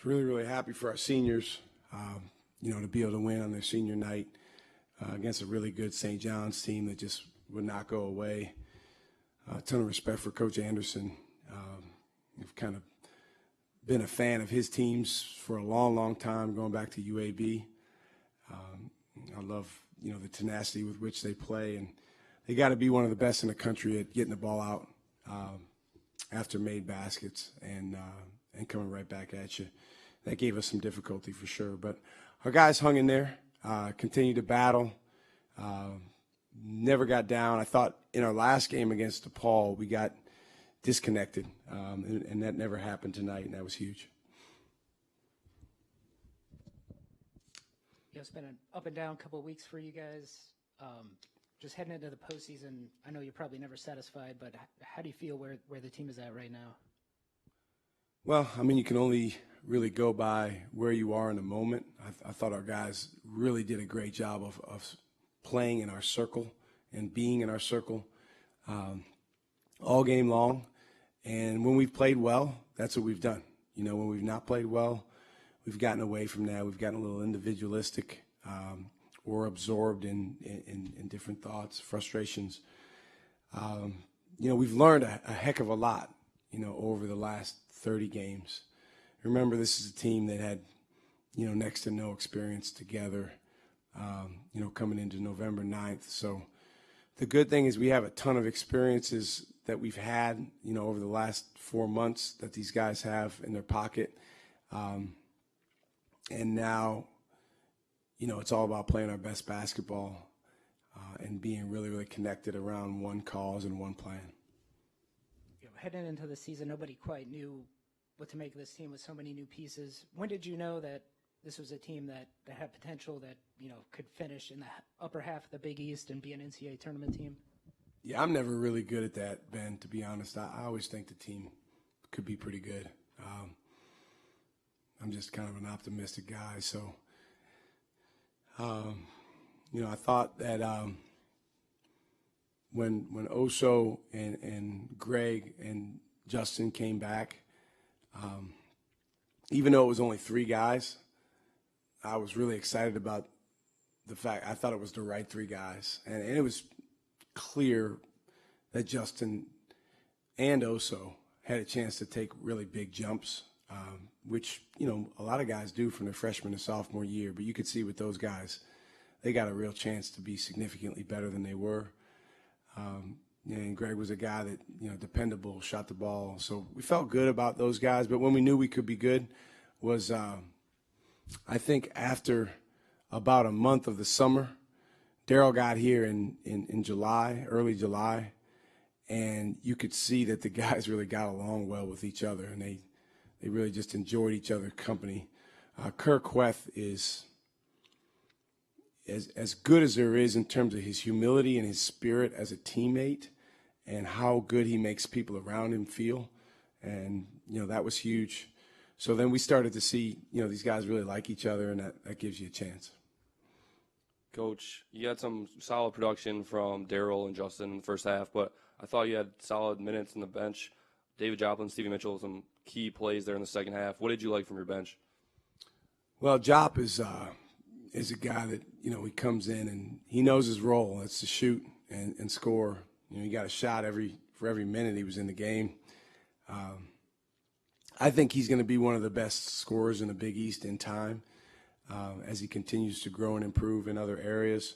really, really happy for our seniors, to be able to win on their senior night against a really good St. John's team that just would not go away. A ton of respect for Coach Anderson. I've kind of been a fan of his teams for a long, long time, going back to UAB. I love, the tenacity with which they play, and they got to be one of the best in the country at getting the ball out after made baskets and coming right back at you. That gave us some difficulty for sure, but our guys hung in there, continued to battle, never got down. I thought in our last game against DePaul, we got disconnected, and that never happened tonight, and that was huge. It's been an up and down couple of weeks for you guys. Just heading into the postseason, I know you're probably never satisfied, but how do you feel where the team is at right now? Well, you can only really go by where you are in the moment. I thought our guys really did a great job of playing in our circle and being in our circle all game long. And when we've played well, that's what we've done. When we've not played well, we've gotten away from that. We've gotten a little individualistic or absorbed in different thoughts, frustrations. We've learned a heck of a lot, over the last 30 games. Remember, this is a team that had, next to no experience together, coming into November 9th. So the good thing is we have a ton of experiences that we've had, over the last 4 months that these guys have in their pocket. And now, it's all about playing our best basketball and being really, really connected around one cause and one plan. Heading into the season, nobody quite knew what to make of this team with so many new pieces. When did you know that this was a team that had potential, that could finish in the upper half of the Big East and be an NCAA tournament team? Yeah, I'm never really good at that, Ben, to be honest. I always think the team could be pretty good. I'm just kind of an optimistic guy. So, I thought that when Oso and Greg and Justin came back, even though it was only 3 guys, I was really excited about the fact I thought it was the right 3 guys. And it was clear that Justin and Oso had a chance to take really big jumps, which, a lot of guys do from their freshman to sophomore year. But you could see with those guys, they got a real chance to be significantly better than they were. And Greg was a guy that, dependable, shot the ball. So we felt good about those guys. But when we knew we could be good was, I think after about a month of the summer, Daryl got here in July, early July, and you could see that the guys really got along well with each other, and they really just enjoyed each other's company. Kirk Hueth is as good as there is in terms of his humility and his spirit as a teammate and how good he makes people around him feel. And, that was huge. So then we started to see, these guys really like each other, and that gives you a chance. Coach, you had some solid production from Daryl and Justin in the first half, but I thought you had solid minutes on the bench. David Joplin, Stevie Mitchell, some key plays there in the second half. What did you like from your bench? Well, Jop is a guy that, he comes in and he knows his role. That's to shoot and score. He got a shot for every minute he was in the game. I think he's going to be one of the best scorers in the Big East in time as he continues to grow and improve in other areas.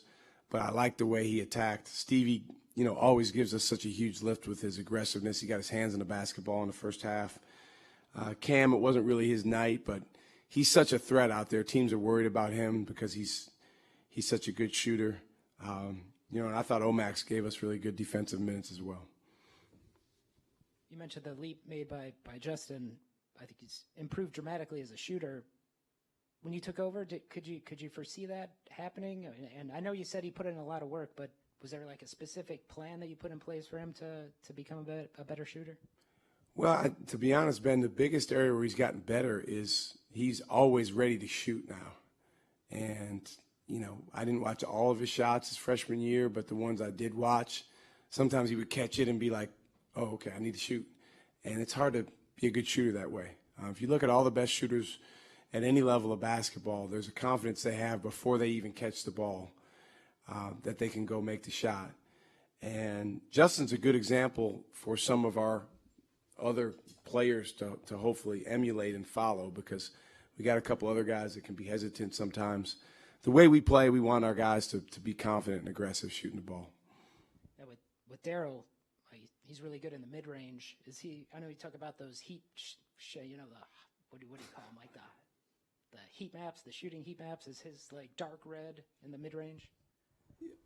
But I like the way he attacked. Stevie, always gives us such a huge lift with his aggressiveness. He got his hands on the basketball in the first half. Cam, it wasn't really his night, but he's such a threat out there. Teams are worried about him because he's such a good shooter. And I thought Omax gave us really good defensive minutes as well. You mentioned the leap made by Justin. I think he's improved dramatically as a shooter. When you took over, could you foresee that happening? And I know you said he put in a lot of work, but was there like a specific plan that you put in place for him to become a better shooter? Well, to be honest, Ben, the biggest area where he's gotten better is he's always ready to shoot now. And, I didn't watch all of his shots his freshman year, but the ones I did watch, sometimes he would catch it and be like, oh, okay, I need to shoot. And it's hard to be a good shooter that way. If you look at all the best shooters at any level of basketball, there's a confidence they have before they even catch the ball that they can go make the shot. And Justin's a good example for some of our other players to hopefully emulate and follow, because we got a couple other guys that can be hesitant sometimes. The way we play, we want our guys to be confident and aggressive shooting the ball. Yeah, with Daryl, he's really good in the mid-range. Is he? I know you talk about those heat, what do you call them, like the heat maps, the shooting heat maps. Is his like dark red in the mid-range?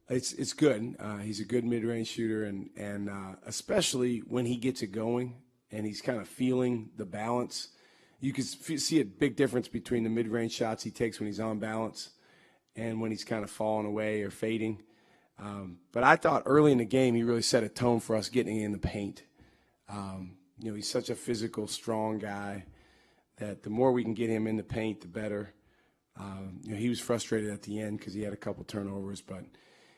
It's good. He's a good mid-range shooter, and especially when he gets it going and he's kind of feeling the balance. You can see a big difference between the mid-range shots he takes when he's on balance and when he's kind of falling away or fading. But I thought early in the game he really set a tone for us getting in the paint. He's such a physical, strong guy that the more we can get him in the paint, the better. He was frustrated at the end because he had a couple turnovers, but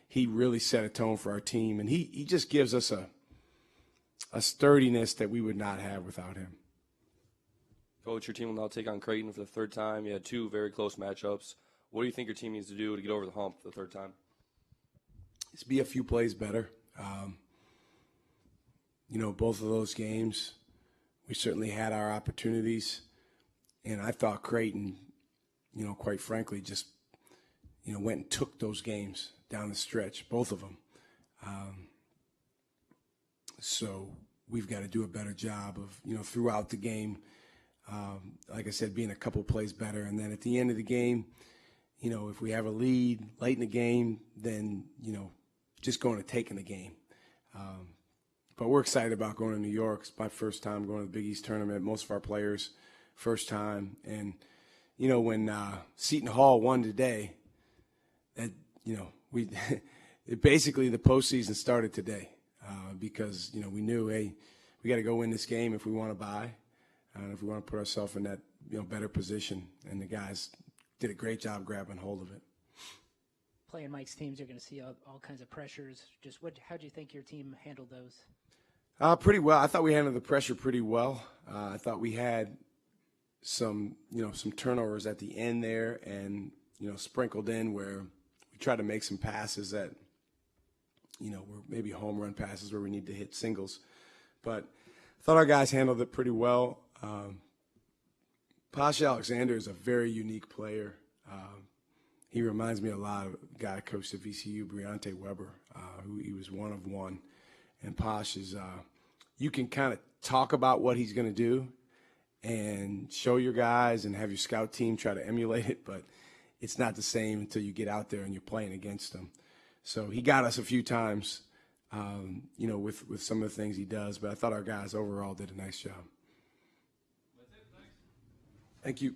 he really set a tone for our team, and he just gives us a sturdiness that we would not have without him. Coach, your team will now take on Creighton for the third time. You had two very close matchups. What do you think your team needs to do to get over the hump the third time? Just be a few plays better. Both of those games, we certainly had our opportunities, and I thought Creighton, quite frankly, just, went and took those games down the stretch, both of them. So we've got to do a better job of, throughout the game, like I said, being a couple plays better. And then at the end of the game, if we have a lead late in the game, then, just going to taking the game. But we're excited about going to New York. It's my first time going to the Big East tournament. Most of our players, first time. And, when Seton Hall won today, that, basically the postseason started today because, we knew, hey, we got to go win this game if we want to buy and if we want to put ourselves in that, better position. And the guys did a great job grabbing hold of it. Playing Mike's teams, you're going to see all kinds of pressures. Just how do you think your team handled those? Pretty well. I thought we handled the pressure pretty well. I thought we had some turnovers at the end there, and sprinkled in where we tried to make some passes that were maybe home run passes where we need to hit singles. But I thought our guys handled it pretty well. Posh Alexander is a very unique player. He reminds me a lot of a guy I coached at VCU, Briante Weber, who he was one of one. And Posh is, you can kind of talk about what he's going to do and show your guys and have your scout team try to emulate it, but it's not the same until you get out there and you're playing against him. So he got us a few times, with some of the things he does, but I thought our guys overall did a nice job. That's it. Thanks. Thank you.